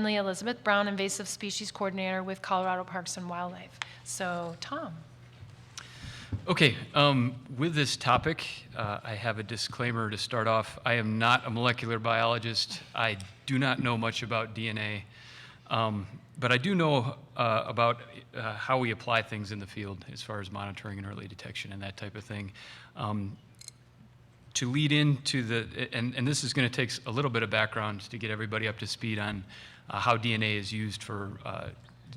Lee Elizabeth Brown, Invasive Species Coordinator with Colorado Parks and Wildlife. So, Tom. Okay, with this topic, I have a disclaimer to start off. I am not a molecular biologist. I do not know much about DNA, but I do know about how we apply things in the field as far as monitoring and early detection and that type of thing. To lead into and this is going to take a little bit of background to get everybody up to speed on how DNA is used for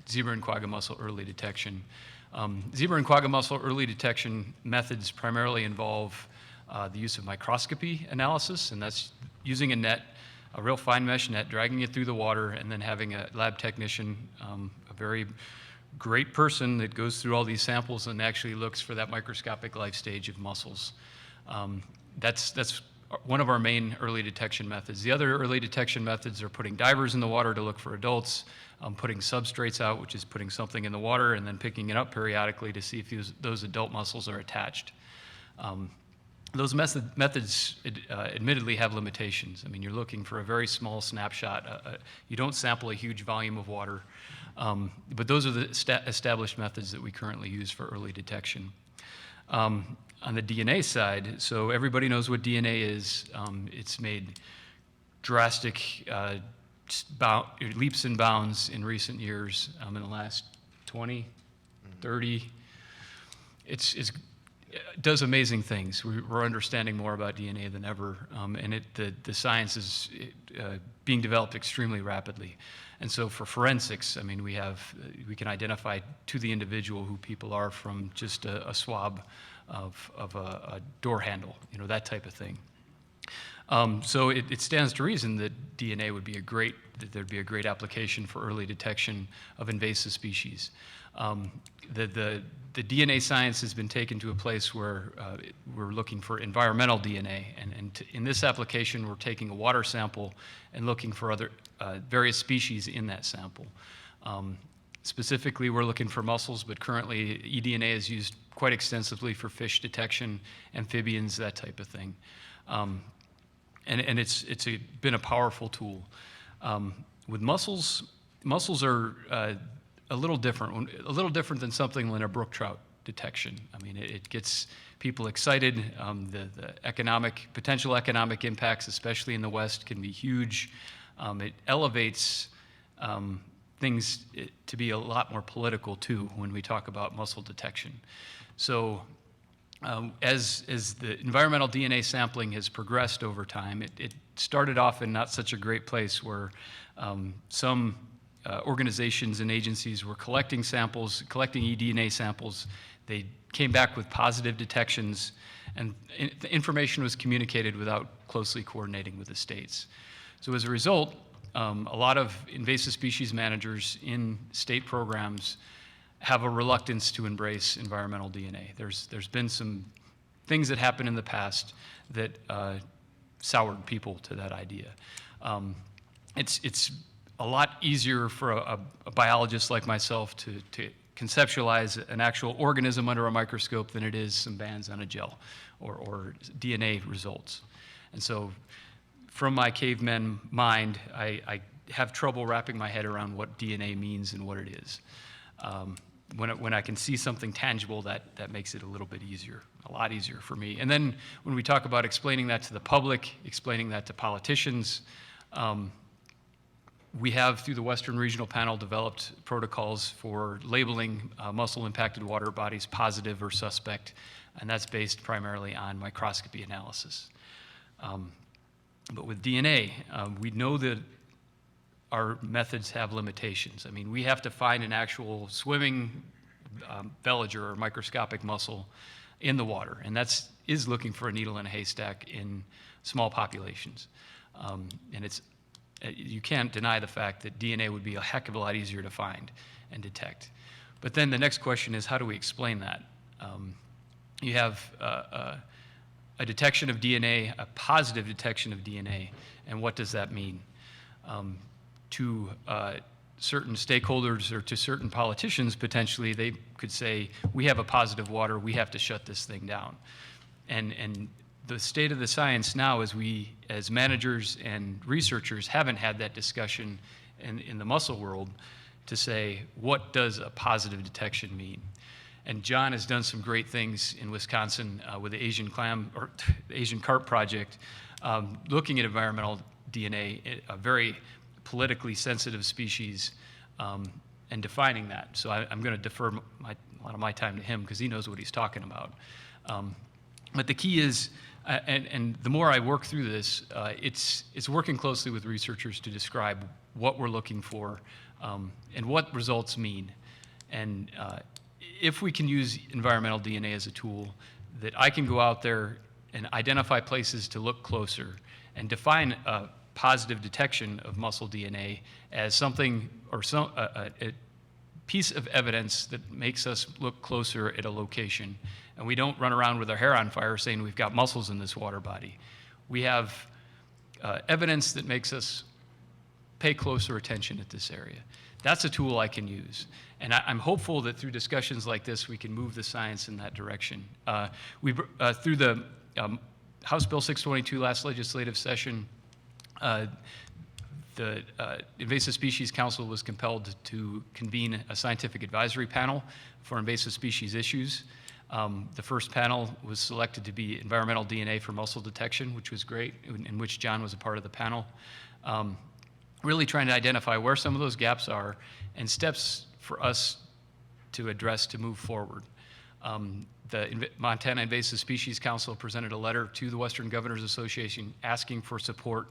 zebra and quagga mussel early detection. Zebra and quagga mussel early detection methods primarily involve the use of microscopy analysis, and that's using a net, a real fine mesh net, dragging it through the water, and then having a lab technician, a very great person that goes through all these samples and actually looks for that microscopic life stage of mussels. That's one of our main early detection methods. The other early detection methods are putting divers in the water to look for adults, putting substrates out, which is putting something in the water and then picking it up periodically to see if those adult mussels are attached. Those methods admittedly have limitations. I mean, you're looking for a very small snapshot. You don't sample a huge volume of water, but those are the established methods that we currently use for early detection. On the DNA side, so everybody knows what DNA is. It's made drastic leaps and bounds in recent years, in the last 20, 30. It does amazing things. We're understanding more about DNA than ever, and the science is being developed extremely rapidly. And so for forensics, I mean, we can identify to the individual who people are from just a swab of a door handle, that type of thing. So it stands to reason that DNA would be that there'd be a great application for early detection of invasive species. The DNA science has been taken to a place where we're looking for environmental DNA, and in this application, we're taking a water sample and looking for other various species in that sample. Specifically, we're looking for mussels, but currently eDNA is used quite extensively for fish detection, amphibians, that type of thing. And it's been a powerful tool. With mussels are a little different than something like a brook trout detection. I mean, it gets people excited. The potential economic impacts, especially in the West, can be huge. It elevates things to be a lot more political too when we talk about mussel detection. So as the environmental DNA sampling has progressed over time, it started off in not such a great place where some organizations and agencies were collecting eDNA samples. They came back with positive detections, and the information was communicated without closely coordinating with the states. So as a result, a lot of invasive species managers in state programs have a reluctance to embrace environmental DNA. There's been some things that happened in the past that soured people to that idea. It's a lot easier for a biologist like myself to conceptualize an actual organism under a microscope than it is some bands on a gel or DNA results. And so from my caveman mind, I have trouble wrapping my head around what DNA means and what it is. When I can see something tangible, that makes it a lot easier for me. And then when we talk about explaining that to the public, explaining that to politicians, we have, through the Western Regional Panel, developed protocols for labeling mussel-impacted water bodies positive or suspect, and that's based primarily on microscopy analysis. But with DNA, we know that our methods have limitations. I mean, we have to find an actual swimming veliger or microscopic mussel in the water, and is looking for a needle in a haystack in small populations. And you can't deny the fact that DNA would be a heck of a lot easier to find and detect. But then the next question is, how do we explain that? You have a detection of DNA, a positive detection of DNA, and what does that mean? To certain stakeholders or to certain politicians, potentially, they could say, we have a positive water, we have to shut this thing down. And the state of the science now is we, as managers and researchers, haven't had that discussion in the mussel world to say, what does a positive detection mean? And Jon has done some great things in Wisconsin with the Asian carp project, looking at environmental DNA, a very politically sensitive species, and defining that. So I'm going to defer a lot of my time to him because he knows what he's talking about. But the key is, and the more I work through this, it's working closely with researchers to describe what we're looking for and what results mean. And if we can use environmental DNA as a tool, that I can go out there and identify places to look closer and define a positive detection of mussel DNA as something or a piece of evidence that makes us look closer at a location. And we don't run around with our hair on fire saying we've got mussels in this water body. We have evidence that makes us pay closer attention at this area. That's a tool I can use. And I'm hopeful that through discussions like this, we can move the science in that direction. Through the House Bill 622 last legislative session, the Invasive Species Council was compelled to convene a scientific advisory panel for invasive species issues. The first panel was selected to be environmental DNA for mussel detection, which was great, in which Jon was a part of the panel. Really trying to identify where some of those gaps are and steps for us to address to move forward. The Montana Invasive Species Council presented a letter to the Western Governors Association asking for support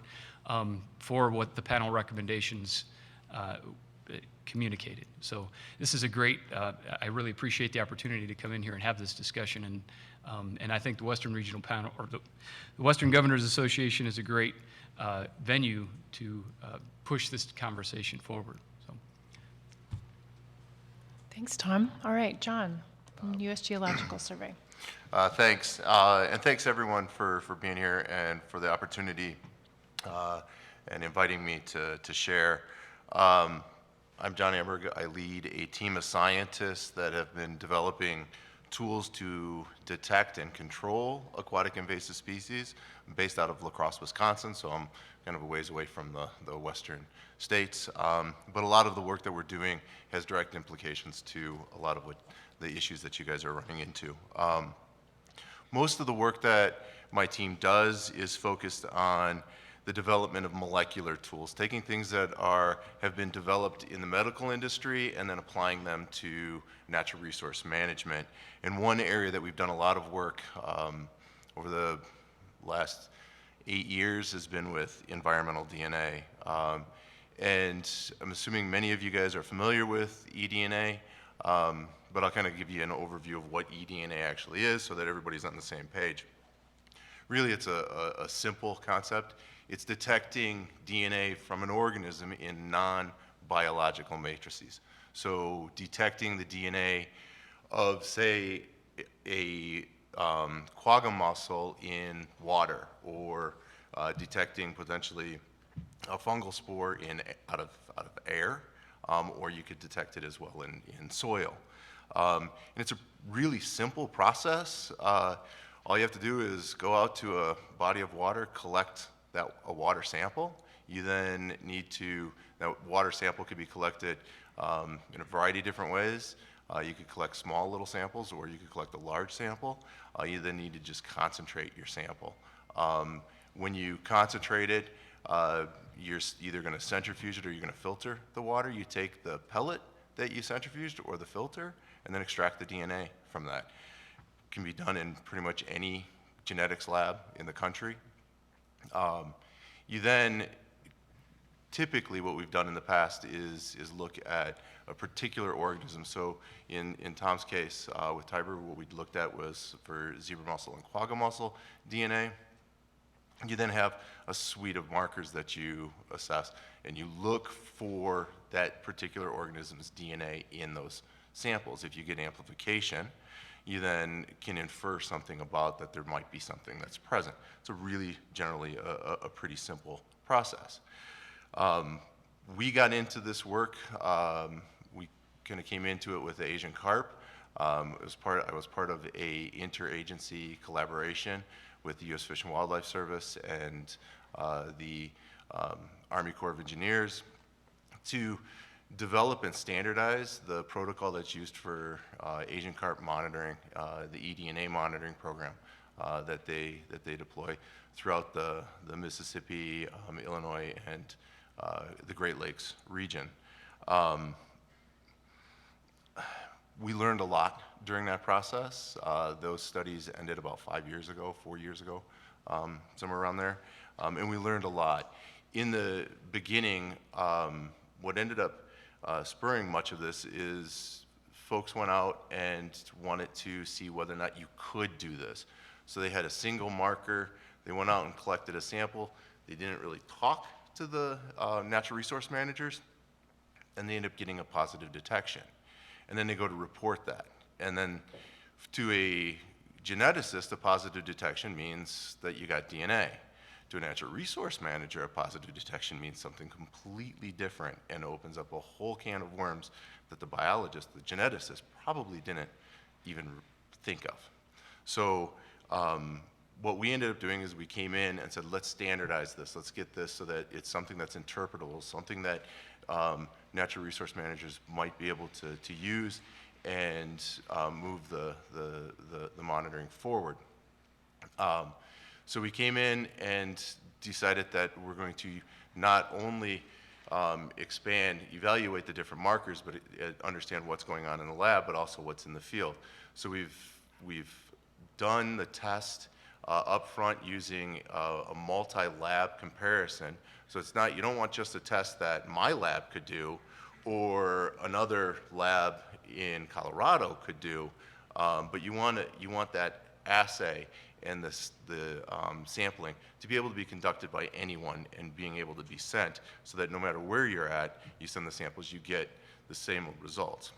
for what the panel recommendations communicated. So this is a great, I really appreciate the opportunity to come in here and have this discussion. And I think the Western Regional Panel, or the Western Governors Association is a great venue to push this conversation forward. So. Thanks, Tom. All right, Jon, from U.S. Geological Survey. Thanks, and thanks everyone for being here and for the opportunity and inviting me to share. I'm Jon Amberg. I lead a team of scientists that have been developing tools to detect and control aquatic invasive species. I'm based out of La Crosse, Wisconsin, so I'm kind of a ways away from the western states. But a lot of the work that we're doing has direct implications to a lot of the issues that you guys are running into. Most of the work that my team does is focused on the development of molecular tools, taking things that have been developed in the medical industry and then applying them to natural resource management. And one area that we've done a lot of work over the last 8 years has been with environmental DNA. And I'm assuming many of you guys are familiar with eDNA, but I'll kind of give you an overview of what eDNA actually is so that everybody's on the same page. Really, it's a simple concept. It's detecting DNA from an organism in non-biological matrices. So detecting the DNA of, say, a quagga mussel in water, or detecting potentially a fungal spore out of air, or you could detect it as well in soil. And it's a really simple process. All you have to do is go out to a body of water, collect a water sample. You then that water sample could be collected in a variety of different ways. You could collect small little samples, or you could collect a large sample. You then need to just concentrate your sample. When you concentrate it, you're either going to centrifuge it or you're going to filter the water. You take the pellet that you centrifuged or the filter and then extract the DNA from that. It can be done in pretty much any genetics lab in the country. You then, typically what we've done in the past is look at a particular organism. So in Tom's case with Tiber, what we looked at was for zebra mussel and quagga mussel DNA. You then have a suite of markers that you assess, and you look for that particular organism's DNA in those samples. If you get amplification, you then can infer something about that there might be something that's present. It's really generally a pretty simple process. We got into this work, we kind of came into it with the Asian carp. I was part of a interagency collaboration with the U.S. Fish and Wildlife Service and the Army Corps of Engineers to develop and standardize the protocol that's used for Asian carp monitoring, the eDNA monitoring program that they deploy throughout the Mississippi, Illinois, and the Great Lakes region. We learned a lot during that process. Those studies ended about 4 years ago, somewhere around there, and we learned a lot. In the beginning, what ended up spurring much of this is folks went out and wanted to see whether or not you could do this. So they had a single marker, they went out and collected a sample, they didn't really talk to the natural resource managers, and they ended up getting a positive detection. And then they go to report that. And then to a geneticist, a positive detection means that you got DNA. To a natural resource manager, a positive detection means something completely different and opens up a whole can of worms that the biologist, the geneticist, probably didn't even think of. So what we ended up doing is we came in and said, let's standardize this. Let's get this so that it's something that's interpretable, something that natural resource managers might be able to use and move the monitoring forward. So we came in and decided that we're going to not only evaluate the different markers, but understand what's going on in the lab, but also what's in the field. So we've done the test up front using a multi-lab comparison. So it's not, you don't want just a test that my lab could do or another lab in Colorado could do, but you want that assay and the sampling to be able to be conducted by anyone and being able to be sent so that no matter where you're at, you send the samples, you get the same results.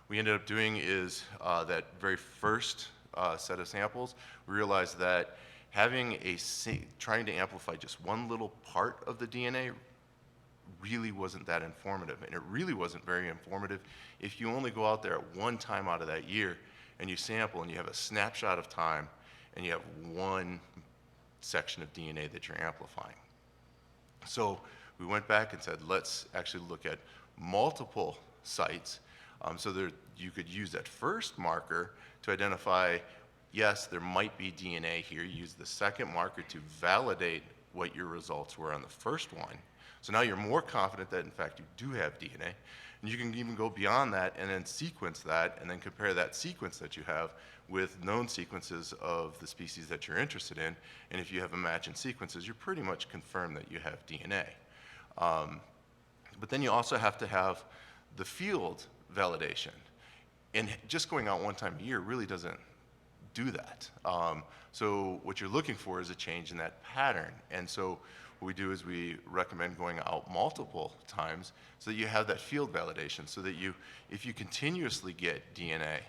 We ended up doing is that very first set of samples, we realized that trying to amplify just one little part of the DNA really wasn't that informative, and it really wasn't very informative if you only go out there at one time out of that year and you sample and you have a snapshot of time and you have one section of DNA that you're amplifying. So we went back and said, let's actually look at multiple sites so that you could use that first marker to identify, yes, there might be DNA here. Use the second marker to validate what your results were on the first one. So now you're more confident that in fact you do have DNA. And you can even go beyond that and then sequence that and then compare that sequence that you have with known sequences of the species that you're interested in. And if you have a match in sequences, you're pretty much confirmed that you have DNA. But then you also have to have the field validation. And just going out one time a year really doesn't do that. So what you're looking for is a change in that pattern. And so what we do is we recommend going out multiple times so that you have that field validation so that if you continuously get DNA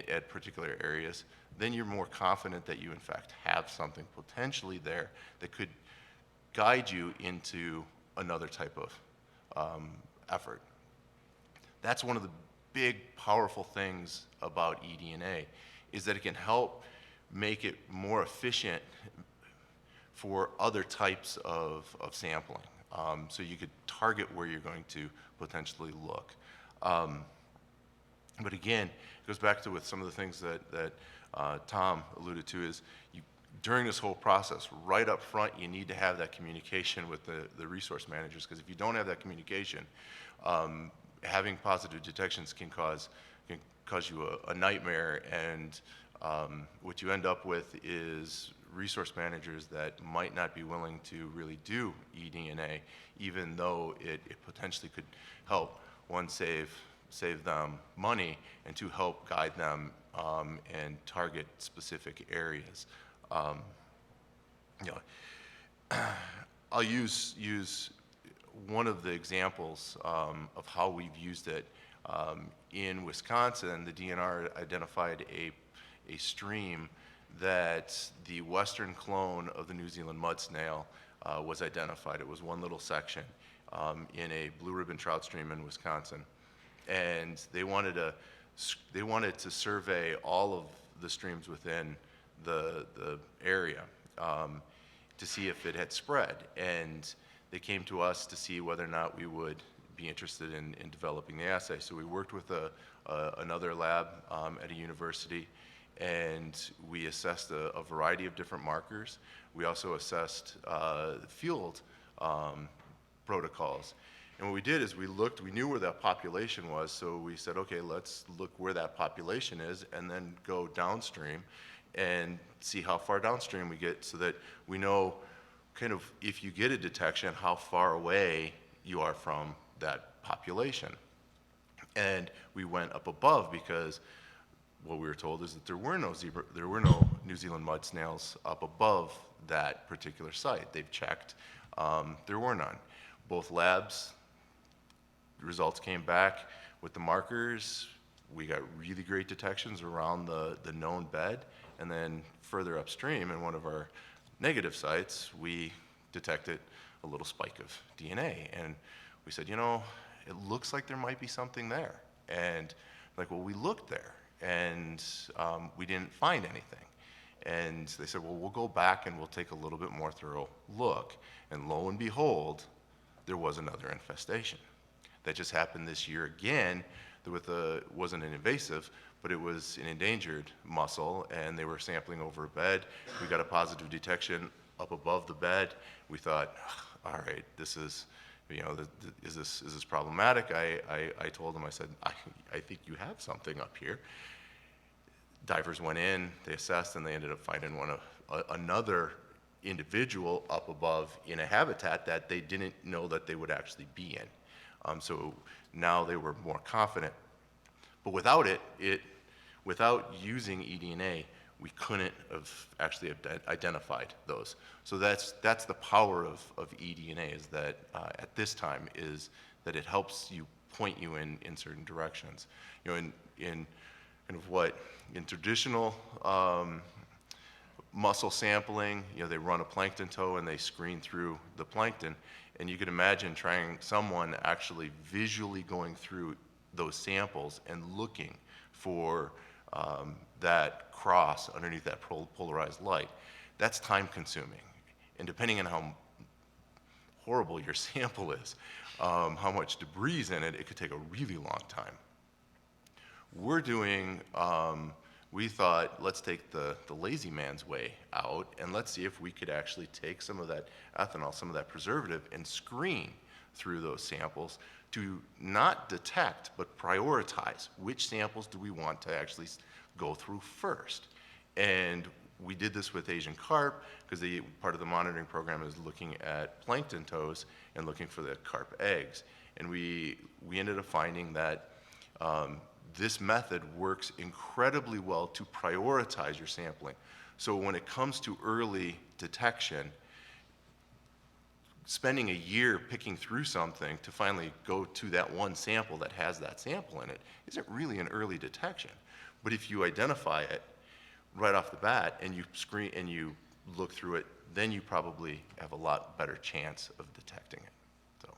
at particular areas, then you're more confident that you in fact have something potentially there that could guide you into another type of effort. That's one of the big, powerful things about eDNA is that it can help make it more efficient for other types of sampling. So you could target where you're going to potentially look. But again, it goes back to with some of the things that Tom alluded to is during this whole process, right up front, you need to have that communication with the resource managers, because if you don't have that communication, having positive detections can cause you a nightmare, and what you end up with is resource managers that might not be willing to really do eDNA, even though it potentially could help, one, save them money, and two, help guide them and target specific areas. I'll use one of the examples of how we've used it. In Wisconsin, the DNR identified a stream that the western clone of the New Zealand mud snail was identified. It was one little section in a blue ribbon trout stream in Wisconsin. And they wanted to survey all of the streams within the area to see if it had spread. And they came to us to see whether or not we would be interested in developing the assay. So we worked with another lab at a university, and we assessed a variety of different markers. We also assessed field protocols. And what we did is we knew where that population was, so we said, okay, let's look where that population is and then go downstream and see how far downstream we get so that we know kind of if you get a detection, how far away you are from that population. And we went up above because what we were told is that there were no New Zealand mud snails up above that particular site. They've checked, there were none. Both labs, the results came back with the markers. We got really great detections around the known bed, and then further upstream in one of our negative sites, we detected a little spike of DNA. And we said, you know, it looks like there might be something there. And like, well, we looked there, and we didn't find anything. And they said, well, we'll go back and we'll take a little bit more thorough look. And lo and behold, there was another infestation. That just happened this year again. Wasn't an invasive, but it was an endangered mussel, and they were sampling over a bed. We got a positive detection up above the bed. We thought, all right, this is, you know, is this problematic? I told them, I said, I think you have something up here. Divers went in, they assessed, and they ended up finding another individual up above in a habitat that they didn't know that they would actually be in. So now they were more confident. But without without using eDNA, we couldn't have actually identified those. So that's the power of eDNA, is that at this time is that it helps you point you in certain directions. You know, in traditional mussel sampling, you know, they run a plankton tow and they screen through the plankton. And you could imagine trying someone actually visually going through those samples and looking for that cross underneath that polarized light. That's time consuming. And depending on how horrible your sample is, how much debris is in it, it could take a really long time. We're doing, we thought, let's take the lazy man's way out, and let's see if we could actually take some of that ethanol, some of that preservative, and screen through those samples to not detect, but prioritize which samples do we want to actually go through first. And we did this with Asian carp, because part of the monitoring program is looking at plankton tows and looking for the carp eggs. And we ended up finding that this method works incredibly well to prioritize your sampling. So when it comes to early detection, spending a year picking through something to finally go to that one sample that has that sample in it isn't really an early detection. But if you identify it right off the bat and you screen and you look through it, then you probably have a lot better chance of detecting it. So.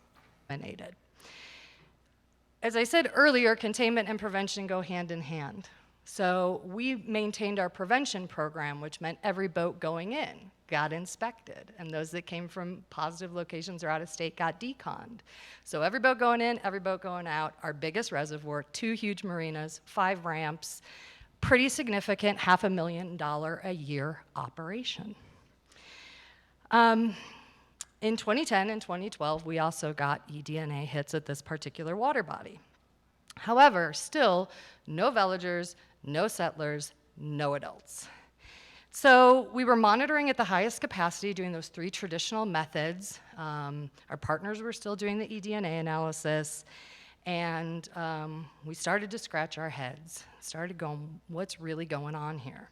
As I said earlier, containment and prevention go hand in hand. So we maintained our prevention program, which meant every boat going in got inspected, and those that came from positive locations or out of state got deconned. So every boat going in, every boat going out, our biggest reservoir, 2 huge marinas, 5 ramps, pretty significant $500,000 a year operation. In 2010 and 2012, we also got eDNA hits at this particular water body. However, still, no villagers, no settlers, no adults. So we were monitoring at the highest capacity, doing those 3 traditional methods. Our partners were still doing the eDNA analysis, and we started to scratch our heads, started going, what's really going on here?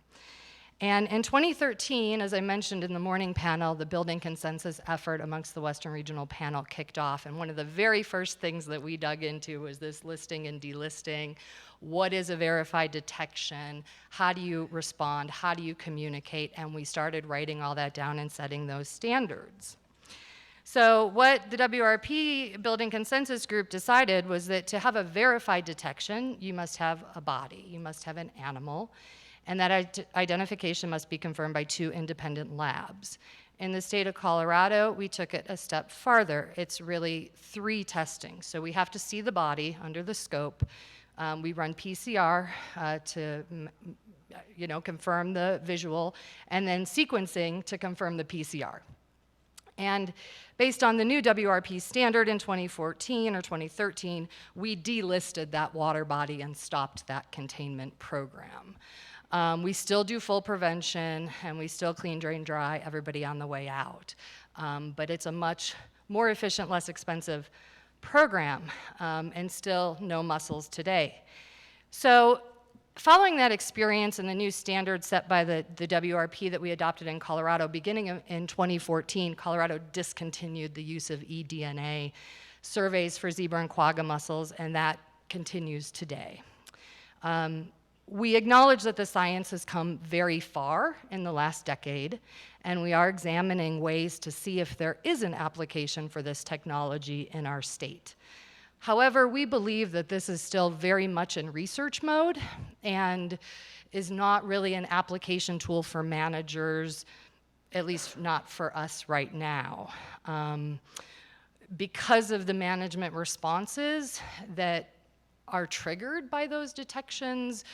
And in 2013, as I mentioned in the morning panel, the building consensus effort amongst the Western Regional Panel kicked off. And one of the very first things that we dug into was this listing and delisting. What is a verified detection? How do you respond? How do you communicate? And we started writing all that down and setting those standards. So what the WRP Building Consensus Group decided was that to have a verified detection, you must have a body, you must have an animal, and that identification must be confirmed by 2 independent labs. In the state of Colorado, we took it a step farther. It's really 3 testing. So we have to see the body under the scope. We run PCR to confirm the visual, and then sequencing to confirm the PCR. And based on the new WRP standard in 2014 or 2013, we delisted that water body and stopped that containment program. We still do full prevention, and we still clean, drain, dry everybody on the way out. But it's a much more efficient, less expensive program, and still no mussels today. So following that experience and the new standards set by the WRP that we adopted in Colorado, beginning in 2014, Colorado discontinued the use of eDNA surveys for zebra and quagga mussels, and that continues today. We acknowledge that the science has come very far in the last decade, and we are examining ways to see if there is an application for this technology in our state. However, we believe that this is still very much in research mode and is not really an application tool for managers, at least not for us right now. Because of the management responses that are triggered by those detections,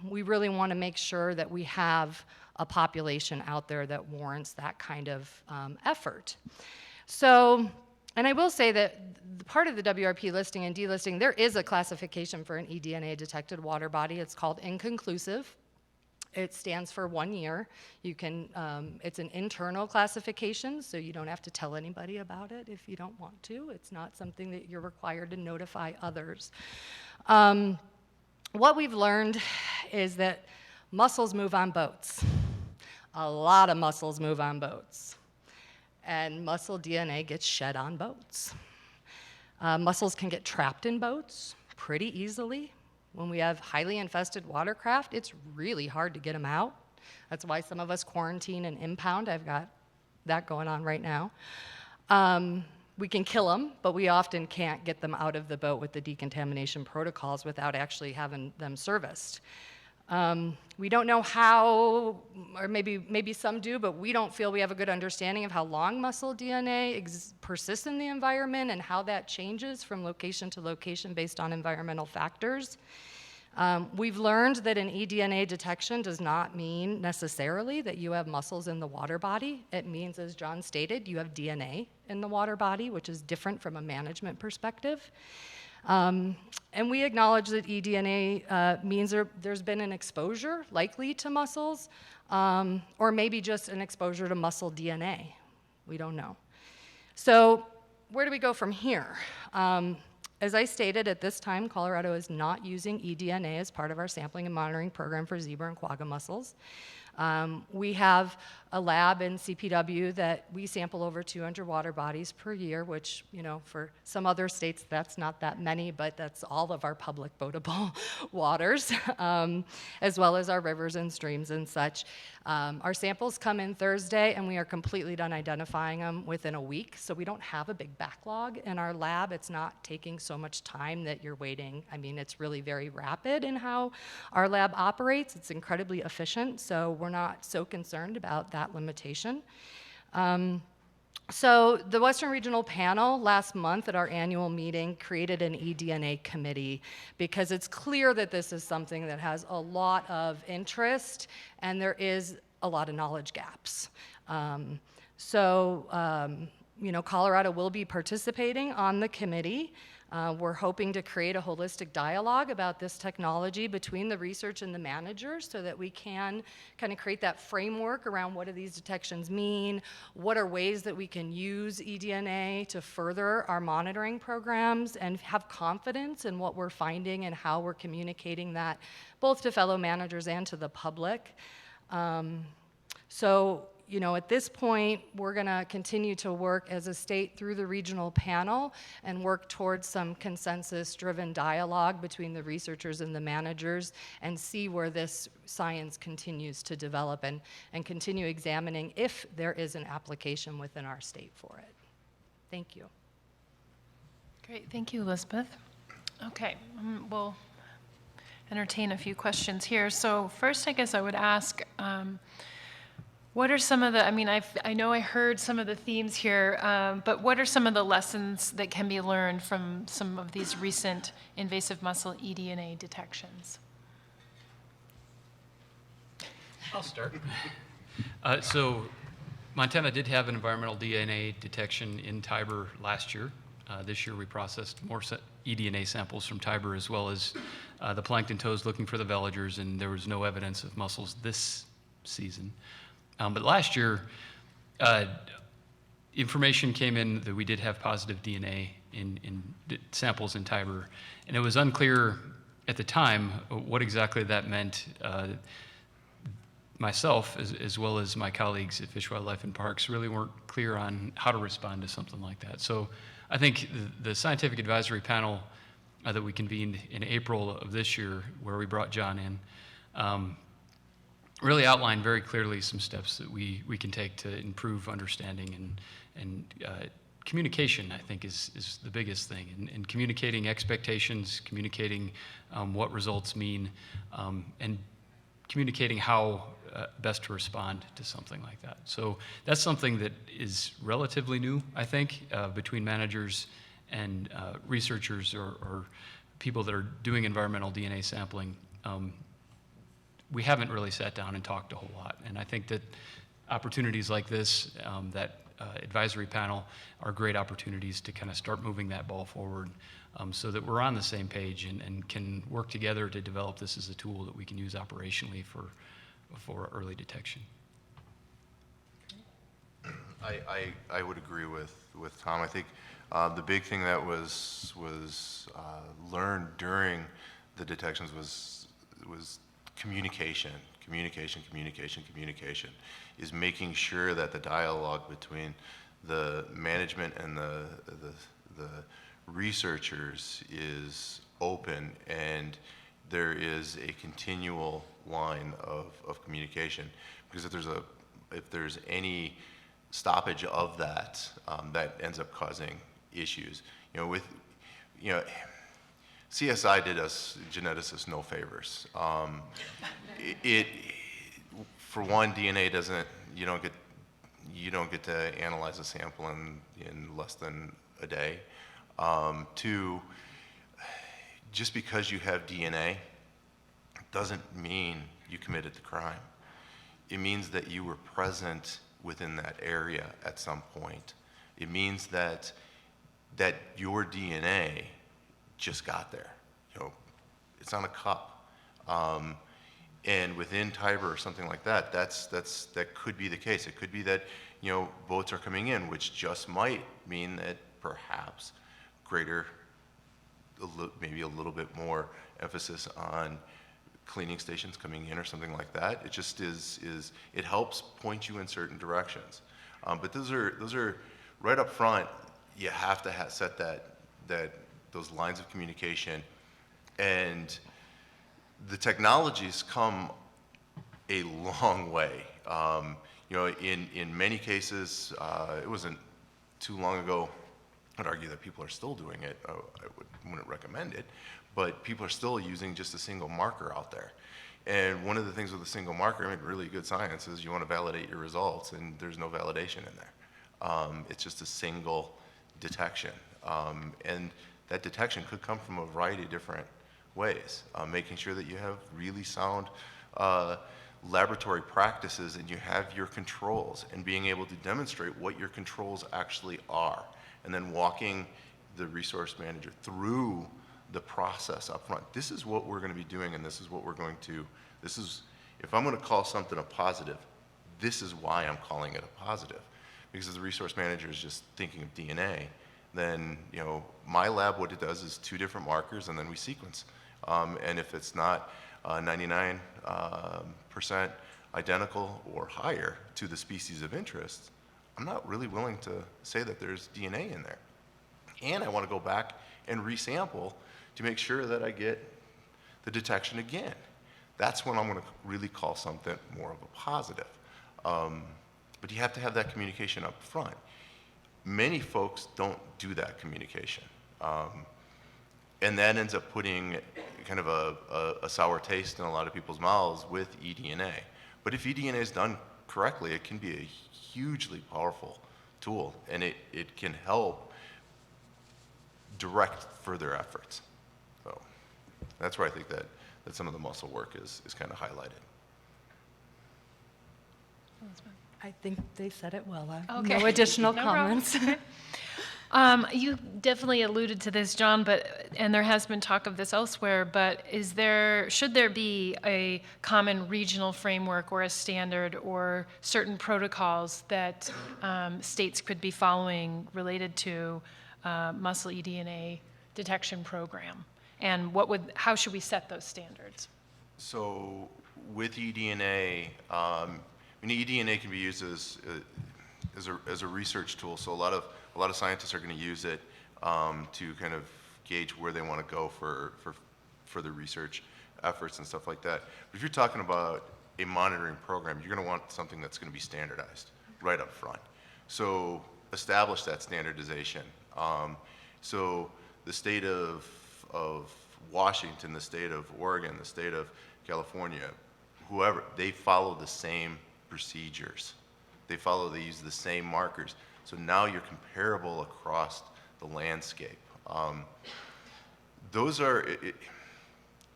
we really want to make sure that we have a population out there that warrants that kind of effort. So, and I will say that part of the WRP listing and delisting, there is a classification for an eDNA detected water body. It's called inconclusive. It stands for 1 year. You can, it's an internal classification, so you don't have to tell anybody about it if you don't want to. It's not something that you're required to notify others. What we've learned is that mussels move on boats. A lot of mussels move on boats. And mussel DNA gets shed on boats. Mussels can get trapped in boats pretty easily. When we have highly infested watercraft, it's really hard to get them out. That's why some of us quarantine and impound. I've got that going on right now. We can kill them, but we often can't get them out of the boat with the decontamination protocols without actually having them serviced. We don't know how, or maybe some do, but we don't feel we have a good understanding of how long mussel DNA persists in the environment and how that changes from location to location based on environmental factors. We've learned that an eDNA detection does not mean necessarily that you have mussels in the water body. It means, as Jon stated, you have DNA in the water body, which is different from a management perspective. And we acknowledge that eDNA means there's been an exposure, likely to mussels, or maybe just an exposure to mussel DNA. We don't know. So where do we go from here? As I stated, at this time, Colorado is not using eDNA as part of our sampling and monitoring program for zebra and quagga mussels. We have a lab in CPW that we sample over 200 water bodies per year, which, for some other states, that's not that many, but that's all of our public potable waters, as well as our rivers and streams and such. Our samples come in Thursday, and we are completely done identifying them within a week, so we don't have a big backlog in our lab. It's not taking so much time that you're waiting. I mean, it's really very rapid in how our lab operates. It's incredibly efficient, so we're not so concerned about that limitation. So the Western Regional Panel last month at our annual meeting created an eDNA committee because it's clear that this is something that has a lot of interest and there is a lot of knowledge gaps. Colorado will be participating on the committee. We're hoping to create a holistic dialogue about this technology between the research and the managers so that we can kind of create that framework around what do these detections mean, what are ways that we can use eDNA to further our monitoring programs and have confidence in what we're finding and how we're communicating that both to fellow managers and to the public. At this point, we're going to continue to work as a state through the regional panel and work towards some consensus-driven dialogue between the researchers and the managers and see where this science continues to develop and continue examining if there is an application within our state for it. Thank you. Great, thank you, Elizabeth. Okay, we'll entertain a few questions here. So first, I guess I would ask, What are some of the, I mean, I know I heard some of the themes here, but what are some of the lessons that can be learned from some of these recent invasive mussel eDNA detections? I'll start. So Montana did have an environmental DNA detection in Tiber last year. This year we processed more eDNA samples from Tiber, as well as the plankton toads looking for the veligers, and there was no evidence of mussels this season. But last year, information came in that we did have positive DNA in samples in Tiber, and it was unclear at the time what exactly that meant. Myself, as well as my colleagues at Fish, Wildlife, and Parks, really weren't clear on how to respond to something like that. So I think the scientific advisory panel that we convened in April of this year, where we brought Jon in, really outlined very clearly some steps that we can take to improve understanding and communication, I think, is the biggest thing. And communicating expectations, communicating what results mean, and communicating how best to respond to something like that. So that's something that is relatively new, I think, between managers and researchers or people that are doing environmental DNA sampling. We haven't really sat down and talked a whole lot. And I think that opportunities like this, that advisory panel, are great opportunities to kind of start moving that ball forward, so that we're on the same page and can work together to develop this as a tool that we can use operationally for early detection. I would agree with Tom. I think the big thing that was learned during the detections was communication, is making sure that the dialogue between the management and the researchers is open, and there is a continual line of communication. Because if there's any stoppage of that, that ends up causing issues. CSI did us geneticists no favors. For one, DNA doesn't. You don't get to analyze a sample in less than a day. Two, just because you have DNA doesn't mean you committed the crime. It means that you were present within that area at some point. It means that your DNA just got there. It's on a cup. And within Tiber or something like that, that could be the case. It could be that boats are coming in, which just might mean that perhaps maybe a little bit more emphasis on cleaning stations coming in or something like that. It just it helps point you in certain directions. But those are right up front. You have to set those lines of communication, and the technologies come a long way. In many cases, it wasn't too long ago. I'd argue that people are still doing it. I wouldn't recommend it, but people are still using just a single marker out there. And one of the things with a single marker, really good science, is you want to validate your results, and there's no validation in there. It's just a single detection. And that detection could come from a variety of different ways, making sure that you have really sound laboratory practices and you have your controls, and being able to demonstrate what your controls actually are, and then walking the resource manager through the process up front. This is what we're going to be doing, and this is what we're going to, if I'm going to call something a positive, this is why I'm calling it a positive. Because if the resource manager is just thinking of DNA, then my lab, what it does is 2 different markers, and then we sequence. And if it's not 99% identical or higher to the species of interest, I'm not really willing to say that there's DNA in there. And I want to go back and resample to make sure that I get the detection again. That's when I'm going to really call something more of a positive. But you have to have that communication up front. Many folks don't do that communication. And that ends up putting kind of a sour taste in a lot of people's mouths with eDNA. But if eDNA is done correctly, it can be a hugely powerful tool, and it can help direct further efforts. So that's where I think that some of the mussel work is kind of highlighted. I think they said it well. Okay. No additional No problem. comments. You definitely alluded to this, John, and there has been talk of this elsewhere, but should there be a common regional framework or a standard or certain protocols that states could be following related to mussel eDNA detection program? And how should we set those standards? So with eDNA, eDNA can be used as a research tool. So a lot of scientists are going to use it to kind of gauge where they want to go for further research efforts and stuff like that. But if you're talking about a monitoring program, you're going to want something that's going to be standardized right up front. So establish that standardization. So the state of Washington, the state of Oregon, the state of California, whoever, they follow the same procedures. They use the same markers. So now you're comparable across the landscape.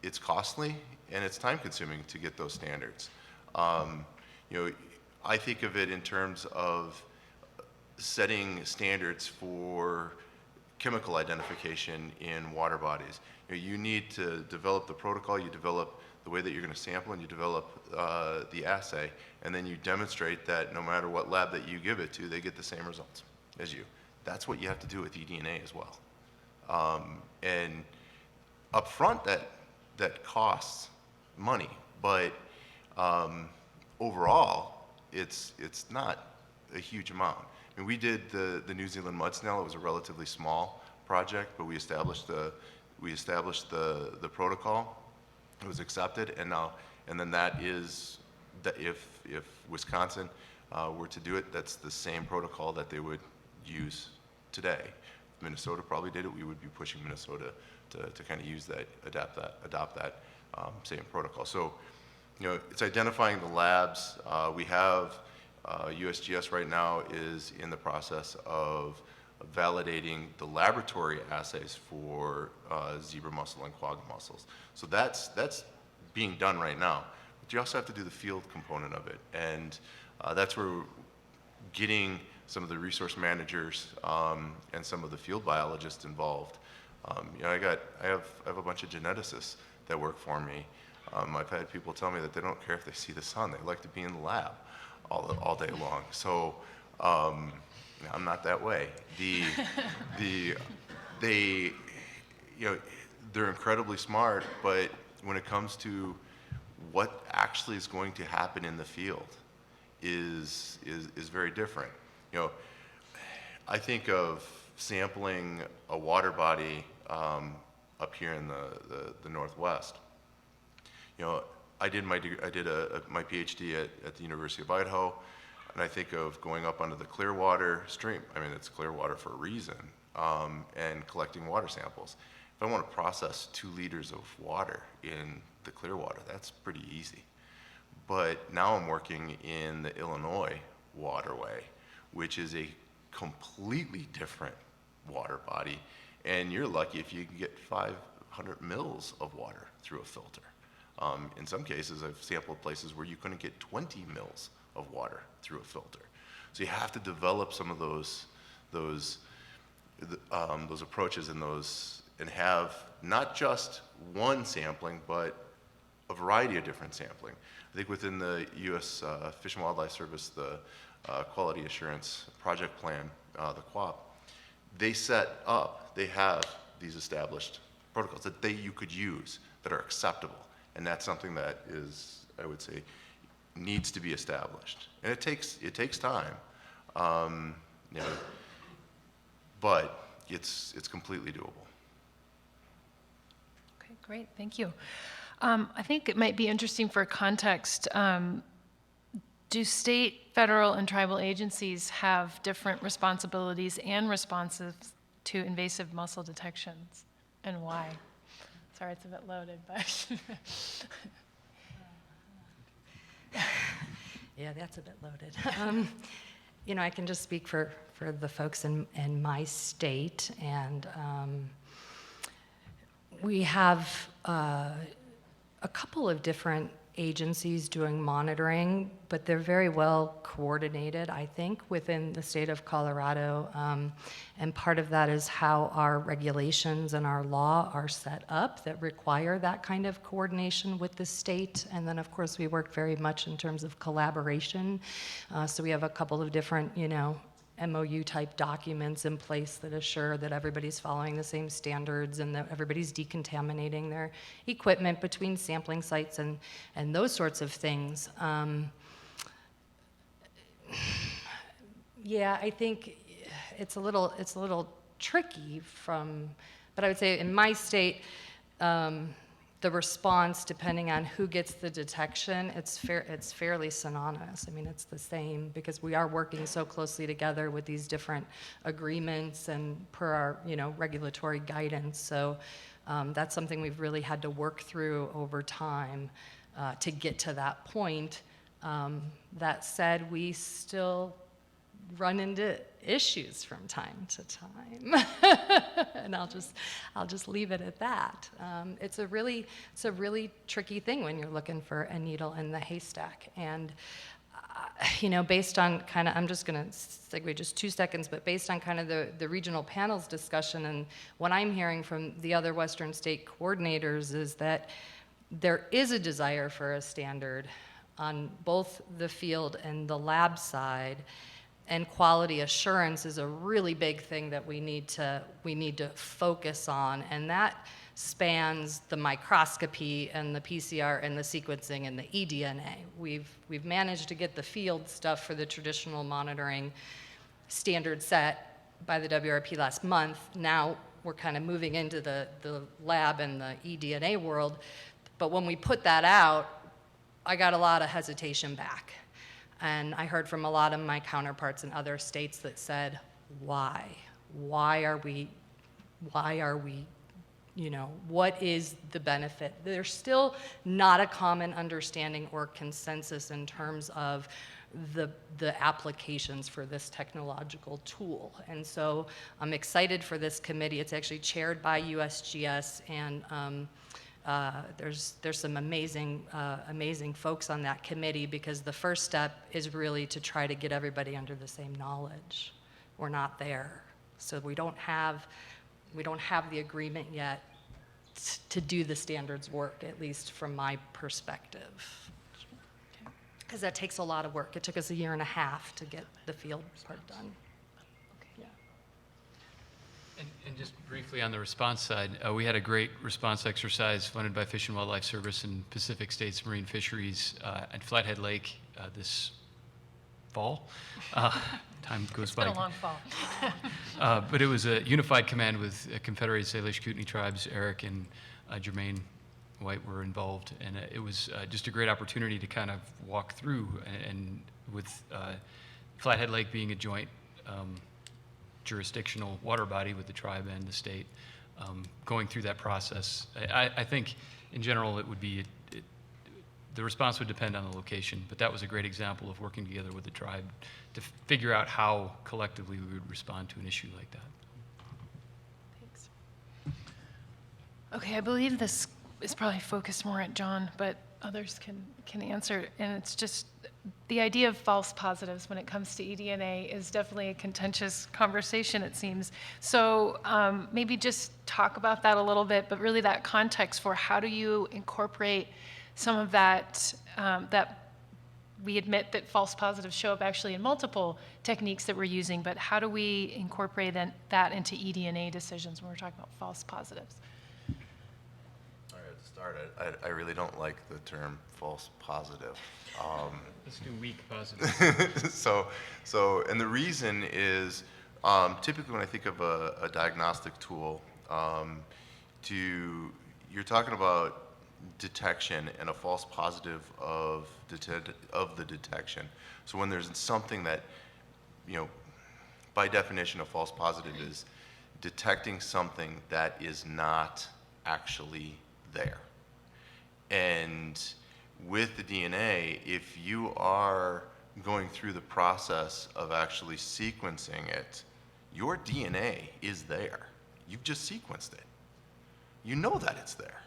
It's costly and it's time consuming to get those standards. I think of it in terms of setting standards for chemical identification in water bodies. You need to develop the protocol, you develop the way that you're going to sample, and you develop the assay, and then you demonstrate that no matter what lab that you give it to, they get the same results as you. That's what you have to do with eDNA as well. And up front, that costs money, but overall, it's not a huge amount. I mean, we did the New Zealand mud snail. It was a relatively small project, but we established the protocol. It was accepted, and then that is that if Wisconsin were to do it, that's the same protocol that they would use today. If Minnesota probably did it, we would be pushing Minnesota to kind of use that, adopt that same protocol. So, it's identifying the labs. We have USGS right now is in the process of validating the laboratory assays for zebra mussel and quagga mussels. So that's being done right now. But you also have to do the field component of it, and that's where getting some of the resource managers and some of the field biologists involved. I have a bunch of geneticists that work for me. I've had people tell me that they don't care if they see the sun; they like to be in the lab all day long. So I'm not that way. They're incredibly smart, but when it comes to what actually is going to happen in the field is very different. I think of sampling a water body up here in the Northwest. I did my PhD at the University of Idaho, and I think of going up onto the Clearwater stream. I mean, it's Clearwater for a reason, and collecting water samples. If I want to process 2 liters of water in the Clearwater, that's pretty easy. But now I'm working in the Illinois waterway, which is a completely different water body, and you're lucky if you can get 500 mils of water through a filter. In some cases, I've sampled places where you couldn't get 20 mils of water through a filter. So you have to develop some of those approaches and have not just one sampling, but a variety of different sampling. I think within the U.S. Fish and Wildlife Service, the Quality Assurance Project Plan, the QAP, they have these established protocols that you could use that are acceptable. And that's something that is, I would say, needs to be established. And it takes time, but it's completely doable. Okay, great, thank you. I think it might be interesting for context. Do state, federal, and tribal agencies have different responsibilities and responses to invasive mussel detections, and why? Sorry, it's a bit loaded, but. Yeah, that's a bit loaded. You know, I can just speak for the folks in my state, and we have a couple of different agencies doing monitoring, but they're very well coordinated, I think, within the state of Colorado. And part of that is how our regulations and our law are set up that require that kind of coordination with the state. And then, of course, we work very much in terms of collaboration. So we have a couple of different, you know, MOU type documents in place that assure that everybody's following the same standards and that everybody's decontaminating their equipment between sampling sites and those sorts of things. Yeah, I think it's a little tricky but I would say in my state, the response, depending on who gets the detection, it's fairly synonymous. I mean, it's the same because we are working so closely together with these different agreements and per our, you know, regulatory guidance. So that's something we've really had to work through over time to get to that point. That said, we still run into issues from time to time, and I'll just leave it at that. It's a really tricky thing when you're looking for a needle in the haystack, and you know, based on kind of, I'm just going to segue just 2 seconds, but based on kind of the regional panels discussion and what I'm hearing from the other Western state coordinators is that there is a desire for a standard on both the field and the lab side. And quality assurance is a really big thing that we need to focus on, and that spans the microscopy and the PCR and the sequencing and the eDNA. We've managed to get the field stuff for the traditional monitoring standard set by the WRP last month. Now we're kind of moving into the lab and the eDNA world, but when we put that out, I got a lot of hesitation back. And I heard from a lot of my counterparts in other states that said, why? Why are we, you know, what is the benefit? There's still not a common understanding or consensus in terms of the applications for this technological tool. And so I'm excited for this committee. It's actually chaired by USGS, and there's some amazing folks on that committee, because the first step is really to try to get everybody under the same knowledge. We're not there, so we don't have the agreement yet to do the standards work, at least from my perspective, because that takes a lot of work. It took us 1.5 years to get the field part done. And just briefly on the response side, we had a great response exercise funded by Fish and Wildlife Service and Pacific States Marine Fisheries at Flathead Lake this fall. Time goes by. It's been a long fall. But it was a unified command with Confederated Salish Kootenai tribes. Eric and Jermaine White were involved, and it was just a great opportunity to kind of walk through, and with Flathead Lake being a joint jurisdictional water body with the tribe and the state, going through that process. I think in general it would be, the response would depend on the location, but that was a great example of working together with the tribe to figure out how collectively we would respond to an issue like that. Thanks. Okay, I believe this is probably focused more at Jon, but others can answer, and it's just the idea of false positives when it comes to eDNA is definitely a contentious conversation, it seems. So maybe just talk about that a little bit, but really that context for how do you incorporate some of that, that we admit that false positives show up actually in multiple techniques that we're using, but how do we incorporate that into eDNA decisions when we're talking about false positives? All right, to start, I really don't like the term false positive. Let's do weak positive. And the reason is, typically when I think of a diagnostic tool, you're talking about detection and a false positive of the detection. So when there's something that, you know, by definition, a false positive is detecting something that is not actually there. And with the DNA, if you are going through the process of actually sequencing it, your DNA is there. You've just sequenced it. You know that it's there.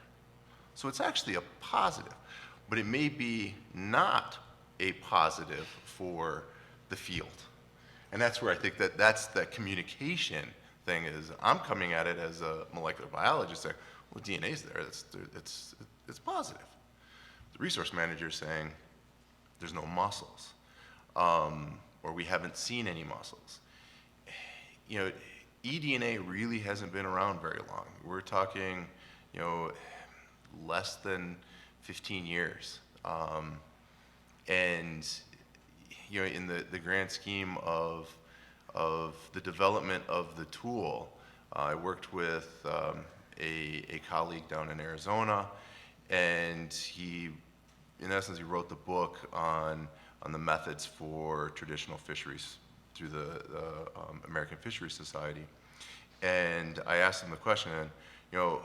So it's actually a positive, but it may be not a positive for the field. And that's where I think that that's the communication thing is. I'm coming at it as a molecular biologist saying, well, DNA's there, it's positive. The resource manager is saying, there's no mussels, or we haven't seen any mussels. You know, eDNA really hasn't been around very long. We're talking, you know, less than 15 years. And, you know, in the grand scheme of the development of the tool, I worked with a colleague down in Arizona, and he, in essence, he wrote the book on the methods for traditional fisheries through the American Fisheries Society. And I asked him the question, you know,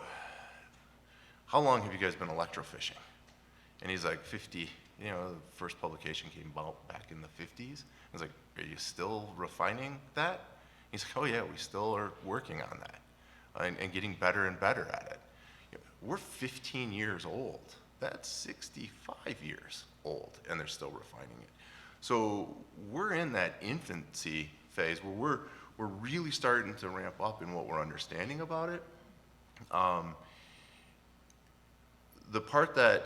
how long have you guys been electrofishing? And he's like, 50, you know, the first publication came out back in the 50s. I was like, are you still refining that? He's like, oh yeah, we still are working on that and getting better and better at it. You know, we're 15 years old. That's 65 years old, and they're still refining it. So we're in that infancy phase where we're really starting to ramp up in what we're understanding about it. The part that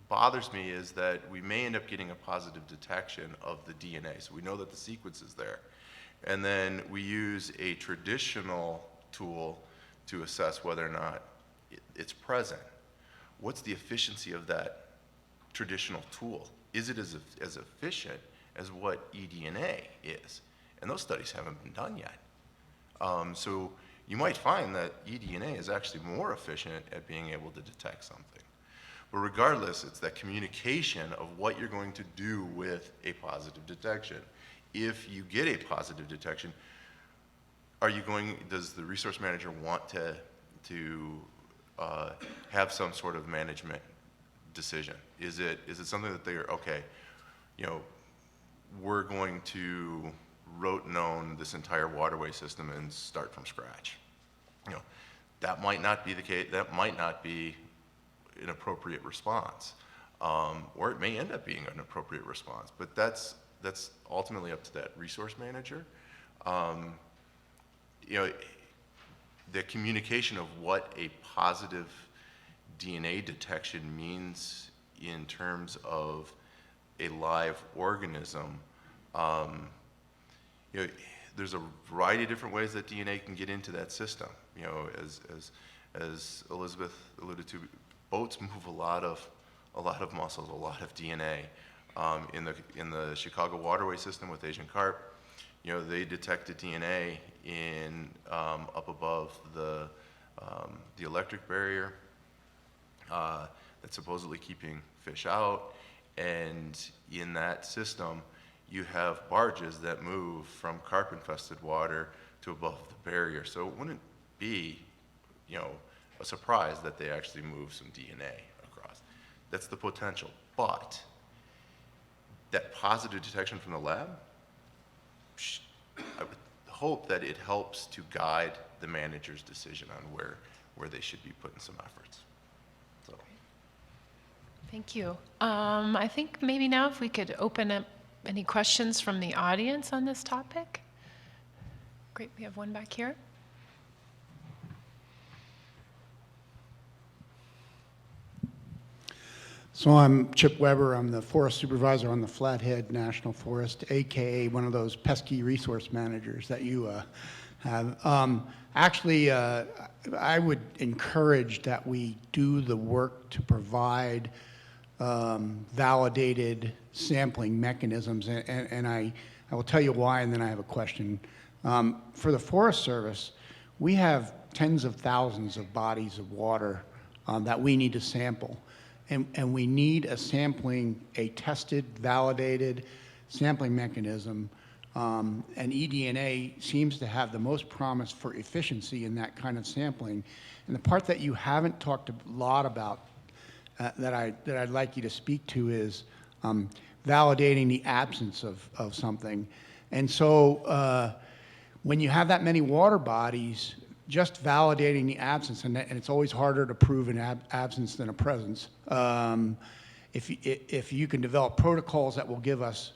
bothers me is that we may end up getting a positive detection of the DNA. So we know that the sequence is there. And then we use a traditional tool to assess whether or not it's present. What's the efficiency of that traditional tool? Is it as efficient as what eDNA is? And those studies haven't been done yet. So you might find that eDNA is actually more efficient at being able to detect something. But regardless, it's that communication of what you're going to do with a positive detection. If you get a positive detection, does the resource manager want to have some sort of management decision? Is it something that they're, okay, you know, we're going to rote known this entire waterway system and start from scratch? You know, that might not be the case. That might not be an appropriate response, or it may end up being an appropriate response. But that's ultimately up to that resource manager. You know, the communication of what a positive DNA detection means in terms of a live organism. You know, there's a variety of different ways that DNA can get into that system. You know, as Elizabeth alluded to, boats move a lot of mussels, a lot of DNA. In the Chicago waterway system with Asian carp, you know, they detected DNA in up above the electric barrier that's supposedly keeping fish out, and in that system, you have barges that move from carp-infested water to above the barrier. So it wouldn't be, you know, a surprise that they actually move some DNA across. That's the potential. But that positive detection from the lab, I would hope that it helps to guide the manager's decision on where they should be putting some efforts. So. Thank you. I think maybe now if we could open up any questions from the audience on this topic. Great, we have one back here. So I'm Chip Weber. I'm the forest supervisor on the Flathead National Forest, AKA one of those pesky resource managers that you have. Actually, I would encourage that we do the work to provide validated sampling mechanisms, and I will tell you why, and then I have a question. For the Forest Service, we have tens of thousands of bodies of water that we need to sample. And we need a tested, validated sampling mechanism. And eDNA seems to have the most promise for efficiency in that kind of sampling. And the part that you haven't talked a lot about that I'd like you to speak to is validating the absence of something. And so when you have that many water bodies, just validating the absence, and it's always harder to prove an absence than a presence. If you can develop protocols that will give us,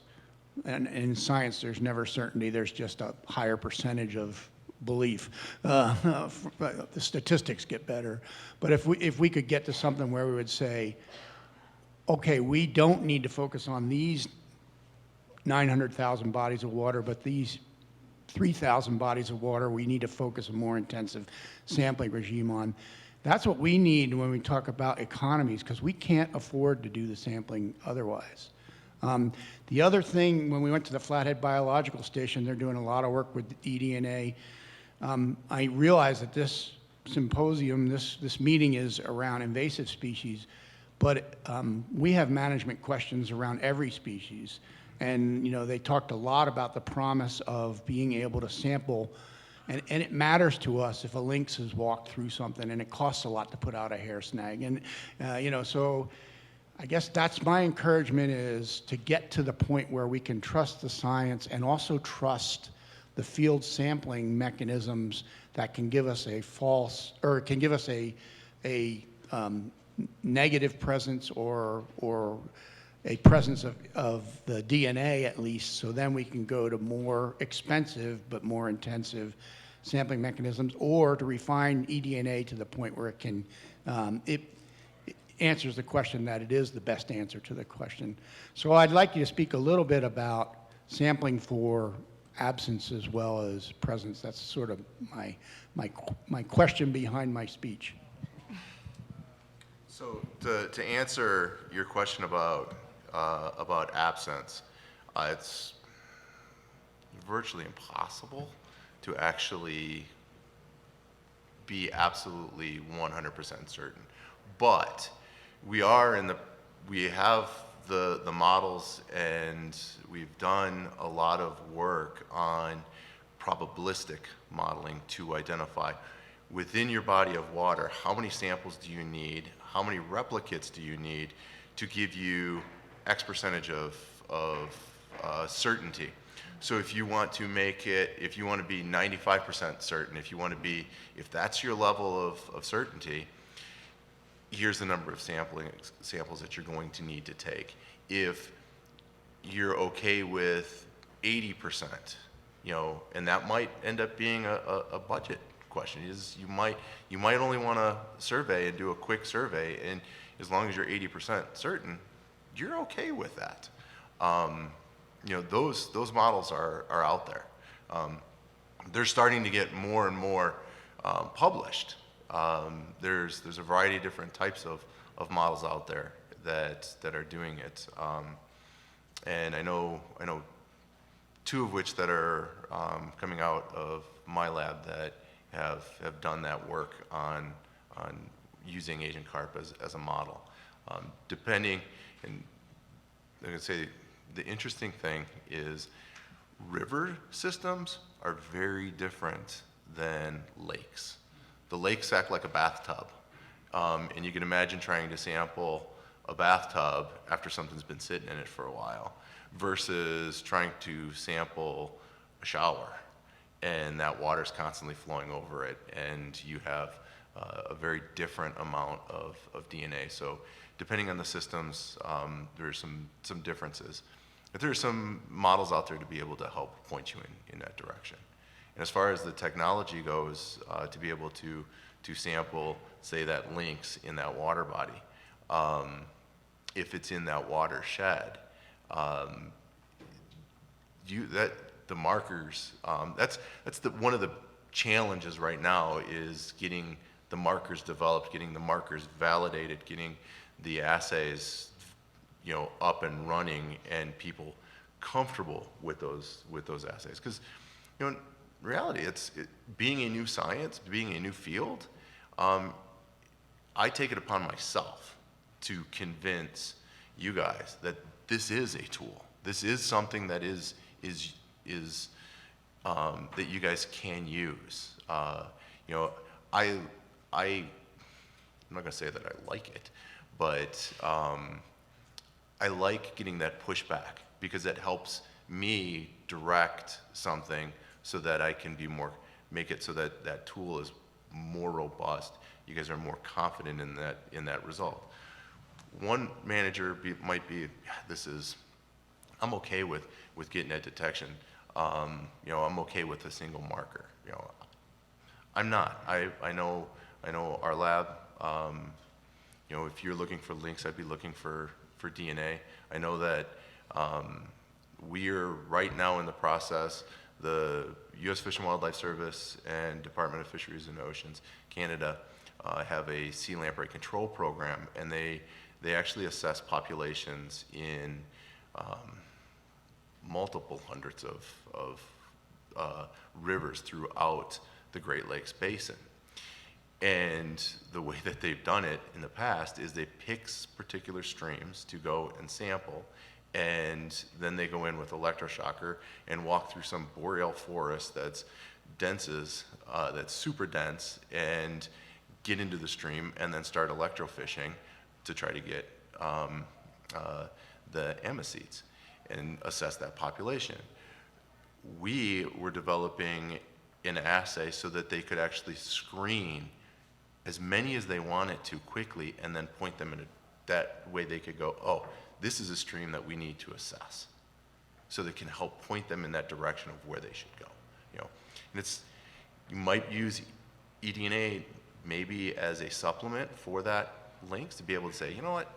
and in science there's never certainty, there's just a higher percentage of belief. The statistics get better. But if we could get to something where we would say, okay, we don't need to focus on these 900,000 bodies of water, but these 3,000 bodies of water we need to focus a more intensive sampling regime on. That's what we need when we talk about economies, because we can't afford to do the sampling otherwise. The other thing, when we went to the Flathead Biological Station, they're doing a lot of work with eDNA. I realize that this symposium, this meeting is around invasive species, but we have management questions around every species. And they talked a lot about the promise of being able to sample, and it matters to us if a lynx has walked through something, and it costs a lot to put out a hair snag. And so I guess that's my encouragement, is to get to the point where we can trust the science and also trust the field sampling mechanisms that can give us a false, or can give us a negative presence or a presence of the DNA at least, so then we can go to more expensive but more intensive sampling mechanisms, or to refine eDNA to the point where it can, it answers the question that it is the best answer to the question. So I'd like you to speak a little bit about sampling for absence as well as presence. That's sort of my question behind my speech. So to answer your question about absence, it's virtually impossible to actually be absolutely 100% certain. But we have the models, and we've done a lot of work on probabilistic modeling to identify within your body of water, how many samples do you need, how many replicates do you need to give you X percentage of certainty. So if you want to make it, if you want to be 95% certain, if that's your level of certainty, here's the number of samples that you're going to need to take. If you're okay with 80%, and that might end up being a budget question. Is you might only want to survey and do a quick survey, and as long as you're 80% certain, you're okay with that. Those models are out there. They're starting to get more and more published. There's a variety of different types of models out there that are doing it, and I know two of which that are coming out of my lab that have done that work on using Asian carp as a model. Depending, and I'm gonna say the interesting thing is river systems are very different than lakes. The lakes act like a bathtub, and you can imagine trying to sample a bathtub after something's been sitting in it for a while versus trying to sample a shower, and that water's constantly flowing over it, and you have a very different amount of DNA. So depending on the systems, there's some differences. But there are some models out there to be able to help point you in that direction. And as far as the technology goes, to be able to sample, say, that lynx in that water body, if it's in that watershed, the markers, that's one of the challenges right now, is getting the markers developed, getting the markers validated, getting the assays up and running, and people comfortable with those assays. Because in reality, being a new science, being a new field, I take it upon myself to convince you guys that this is a tool. This is something that is that you guys can use. I'm not going to say that I like it, but I like getting that pushback because it helps me direct something so that I can be more, make it so that that tool is more robust. You guys are more confident in that result. One manager might be, I'm okay with getting that detection. You know, I'm okay with a single marker. You know, I'm not. I know our lab. You know, if you're looking for links, I'd be looking for DNA. I know that we're right now in the process. The U.S. Fish and Wildlife Service and Department of Fisheries and Oceans, Canada, have a sea lamprey control program, and they actually assess populations in multiple hundreds of rivers throughout the Great Lakes Basin. And the way that they've done it in the past is they pick particular streams to go and sample, and then they go in with electroshocker and walk through some boreal forest that's super dense, and get into the stream and then start electrofishing to try to get the amicetes and assess that population. We were developing an assay so that they could actually screen as many as they wanted to quickly and then point them in that way they could go, oh, this is a stream that we need to assess. So they can help point them in that direction of where they should go. You know, and you might use eDNA maybe as a supplement for that links to be able to say, you know what,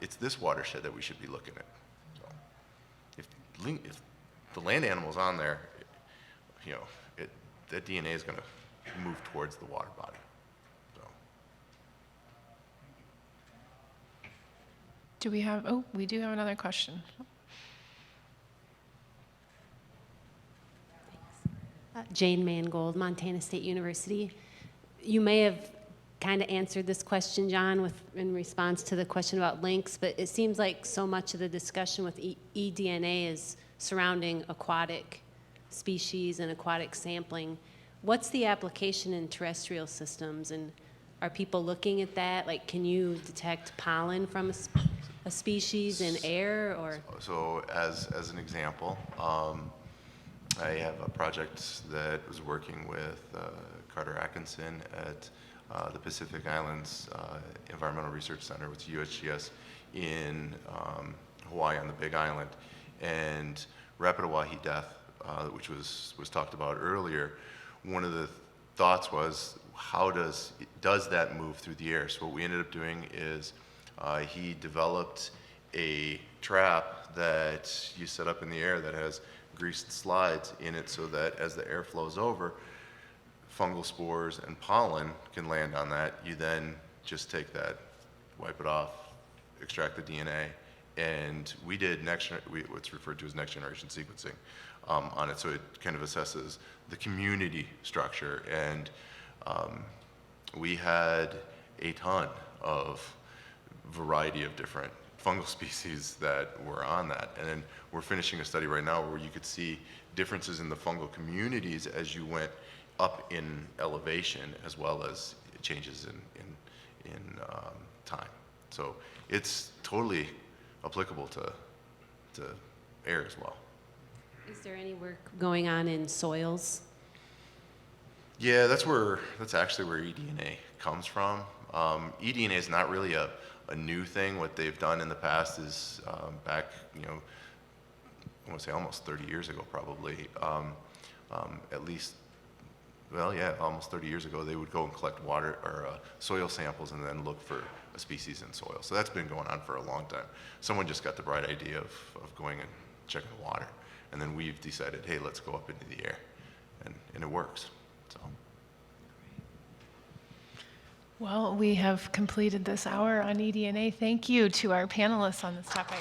it's this watershed that we should be looking at. So if the land animal's on there, you know, that DNA is going to move towards the water body. Do we have, we do have another question. Jane Mangold, Montana State University. You may have kind of answered this question, John, in response to the question about links, but it seems like so much of the discussion with eDNA is surrounding aquatic species and aquatic sampling. What's the application in terrestrial systems, and are people looking at that? Like, can you detect pollen from a species in air, or? So as an example, I have a project that was working with Carter Atkinson at the Pacific Islands Environmental Research Center, which is USGS, in Hawaii on the Big Island. And rapid Hawaii death, which was talked about earlier, one of the thoughts was, how does that move through the air? So what we ended up doing is he developed a trap that you set up in the air that has greased slides in it, so that as the air flows over, fungal spores and pollen can land on that. You then just take that, wipe it off, extract the DNA, and we did what's referred to as next generation sequencing on it. So it kind of assesses the community structure, and we had a ton of variety of different fungal species that were on that. And then we're finishing a study right now where you could see differences in the fungal communities as you went up in elevation, as well as changes in time. So it's totally applicable to air as well. Is there any work going on in soils? Yeah, that's actually where eDNA comes from. eDNA is not really a new thing. What they've done in the past is back, I want to say almost 30 years ago, probably, at least, well, yeah, almost 30 years ago, they would go and collect water or soil samples and then look for a species in soil. So that's been going on for a long time. Someone just got the bright idea of going and checking the water, and then we've decided, hey, let's go up into the air, and it works. So. Well, we have completed this hour on eDNA. Thank you to our panelists on this topic.